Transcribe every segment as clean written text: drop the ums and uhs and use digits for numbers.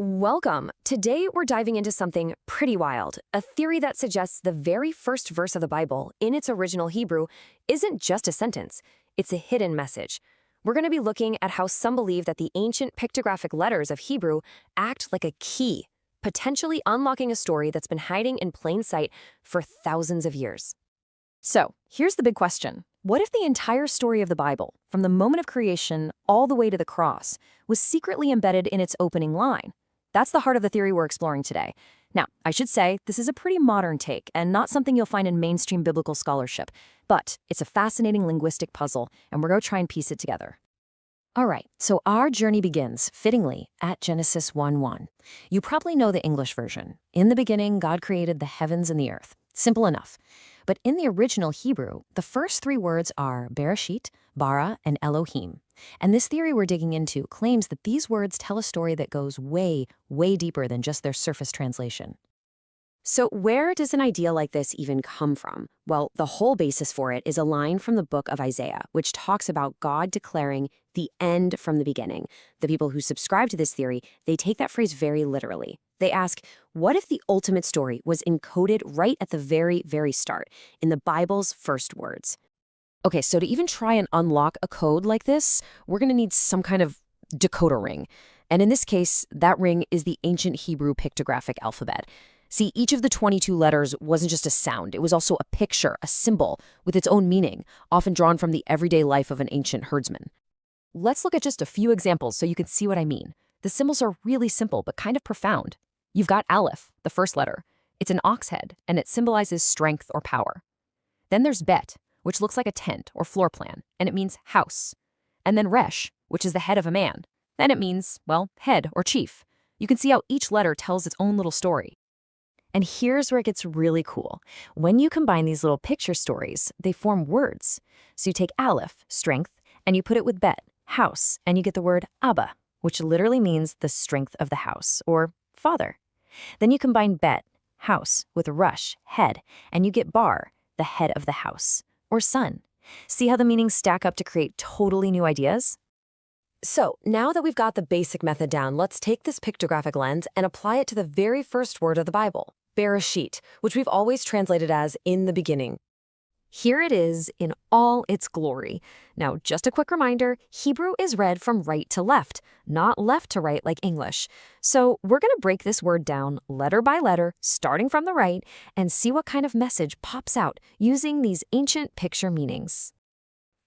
Welcome. Today we're diving into something pretty wild, a theory that suggests the very first verse of the Bible, in its original Hebrew, isn't just a sentence, it's a hidden message. We're going to be looking at how some believe that the ancient pictographic letters of Hebrew act like a key, potentially unlocking a story that's been hiding in plain sight for thousands of years. So, here's the big question. What if the entire story of the Bible, from the moment of creation all the way to the cross, was secretly embedded in its opening line? That's the heart of the theory we're exploring today. Now, I should say, this is a pretty modern take and not something you'll find in mainstream biblical scholarship, but it's a fascinating linguistic puzzle, and we're going to try and piece it together. All right, so our journey begins, fittingly, at Genesis 1:1. You probably know the English version. In the beginning, God created the heavens and the earth. Simple enough. But in the original Hebrew, the first three words are Bereshit, Bara, and Elohim. And this theory we're digging into claims that these words tell a story that goes way, way deeper than just their surface translation. So where does an idea like this even come from? Well, the whole basis for it is a line from the book of Isaiah, which talks about God declaring the end from the beginning. The people who subscribe to this theory, they take that phrase very literally. They ask, what if the ultimate story was encoded right at the very, very start, in the Bible's first words? Okay, so to even try and unlock a code like this, we're going to need some kind of decoder ring. And in this case, that ring is the ancient Hebrew pictographic alphabet. See, each of the 22 letters wasn't just a sound, it was also a picture, a symbol, with its own meaning, often drawn from the everyday life of an ancient herdsman. Let's look at just a few examples so you can see what I mean. The symbols are really simple, but kind of profound. You've got Aleph, the first letter. It's an ox head, and it symbolizes strength or power. Then there's Bet, which looks like a tent or floor plan, and it means house. And then Resh, which is the head of a man. Then it means, well, head or chief. You can see how each letter tells its own little story. And here's where it gets really cool. When you combine these little picture stories, they form words. So you take Aleph, strength, and you put it with Bet, house, and you get the word Abba, which literally means the strength of the house, or father. Then you combine Bet, house, with Rush, head, and you get Bar, the head of the house, or son. See how the meanings stack up to create totally new ideas? So, now that we've got the basic method down, let's take this pictographic lens and apply it to the very first word of the Bible, Bereshit, which we've always translated as in the beginning. Here it is in all its glory. Now, just a quick reminder, Hebrew is read from right to left, not left to right like English. So we're going to break this word down letter by letter, starting from the right, and see what kind of message pops out using these ancient picture meanings.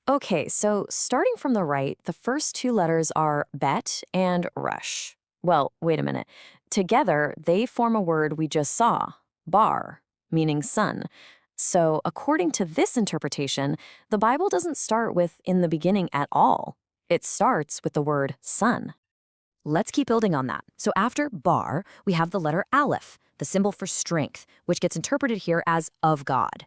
Okay, so starting from the right, the first two letters are Bet and Resh. Well, wait a minute. Together, they form a word we just saw, Bar, meaning son. So, according to this interpretation, the Bible doesn't start with in the beginning at all. It starts with the word son. Let's keep building on that. So after Bar, we have the letter Aleph, the symbol for strength, which gets interpreted here as of God.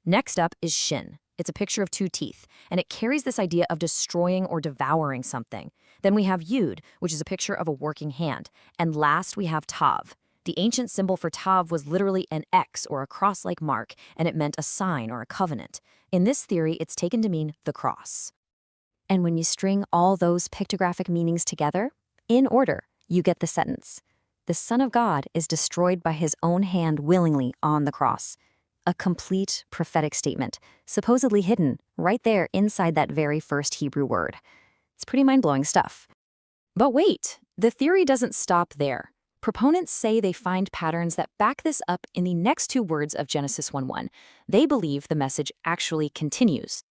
Next up is Shin. It's a picture of two teeth, and it carries this idea of destroying or devouring something. Then we have Yud, which is a picture of a working hand. And last, we have Tav. The ancient symbol for Tav was literally an X or a cross-like mark, and it meant a sign or a covenant. In this theory, it's taken to mean the cross. And when you string all those pictographic meanings together, in order, you get the sentence. The Son of God is destroyed by his own hand willingly on the cross. A complete prophetic statement, supposedly hidden right there inside that very first Hebrew word. It's pretty mind-blowing stuff. But wait, the theory doesn't stop there. Proponents say they find patterns that back this up in the next two words of Genesis 1:1. They believe the message actually continues.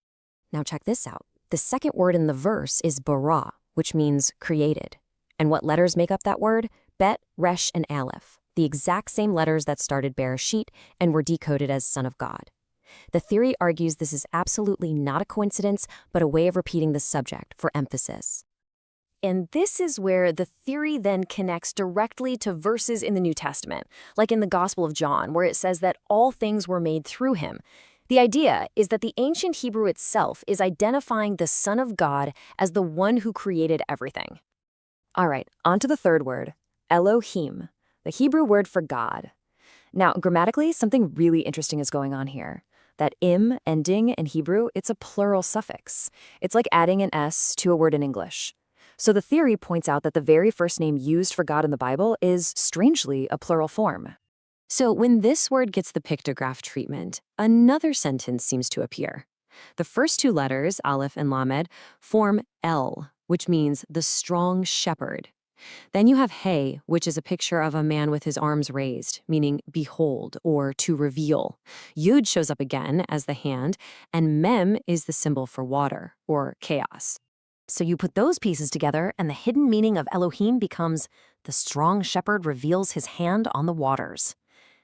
Now check this out. The second word in the verse is bara, which means created. And what letters make up that word? Bet, Resh, and Aleph. The exact same letters that started Bereshit and were decoded as Son of God. The theory argues this is absolutely not a coincidence, but a way of repeating the subject for emphasis. And this is where the theory then connects directly to verses in the New Testament, like in the Gospel of John, where it says that all things were made through him. The idea is that the ancient Hebrew itself is identifying the Son of God as the one who created everything. All right, on to the third word, Elohim, the Hebrew word for God. Now, grammatically, something really interesting is going on here. That im ending in Hebrew, it's a plural suffix. It's like adding an s to a word in English. So the theory points out that the very first name used for God in the Bible is, strangely, a plural form. So when this word gets the pictograph treatment, another sentence seems to appear. The first two letters, Aleph and Lamed, form El, which means the strong shepherd. Then you have Hey, which is a picture of a man with his arms raised, meaning behold or to reveal. Yud shows up again as the hand, and Mem is the symbol for water or chaos. So you put those pieces together, and the hidden meaning of Elohim becomes the strong shepherd reveals his hand on the waters.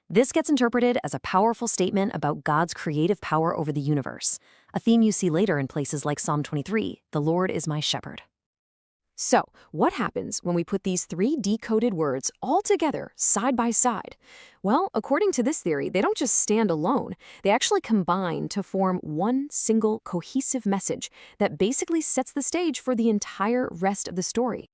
This gets interpreted as a powerful statement about God's creative power over the universe, a theme you see later in places like Psalm 23, "The Lord is my shepherd." So, what happens when we put these three decoded words all together, side by side? Well, according to this theory, they don't just stand alone. They actually combine to form one single cohesive message that basically sets the stage for the entire rest of the story.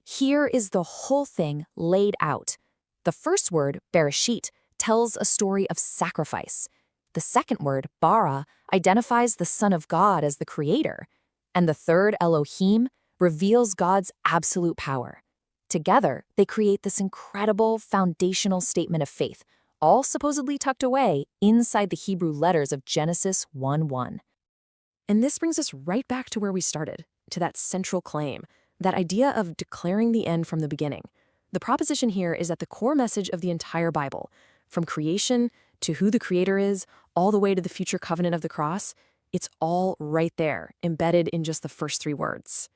Here is the whole thing laid out. The first word, Bereshit, tells a story of sacrifice. The second word, Bara, identifies the Son of God as the creator. And the third, Elohim, reveals God's absolute power. Together, they create this incredible foundational statement of faith, all supposedly tucked away inside the Hebrew letters of Genesis 1:1. And this brings us right back to where we started, to that central claim, that idea of declaring the end from the beginning. The proposition here is that the core message of the entire Bible, from creation to who the creator is, all the way to the future covenant of the cross, it's all right there, embedded in just the first three words.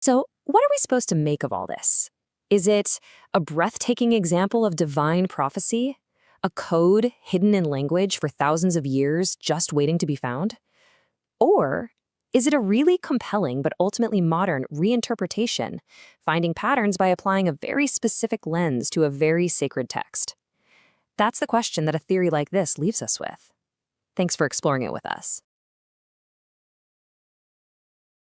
So, what are we supposed to make of all this? Is it a breathtaking example of divine prophecy? A code hidden in language for thousands of years just waiting to be found? Or is it a really compelling but ultimately modern reinterpretation, finding patterns by applying a very specific lens to a very sacred text? That's the question that a theory like this leaves us with. Thanks for exploring it with us.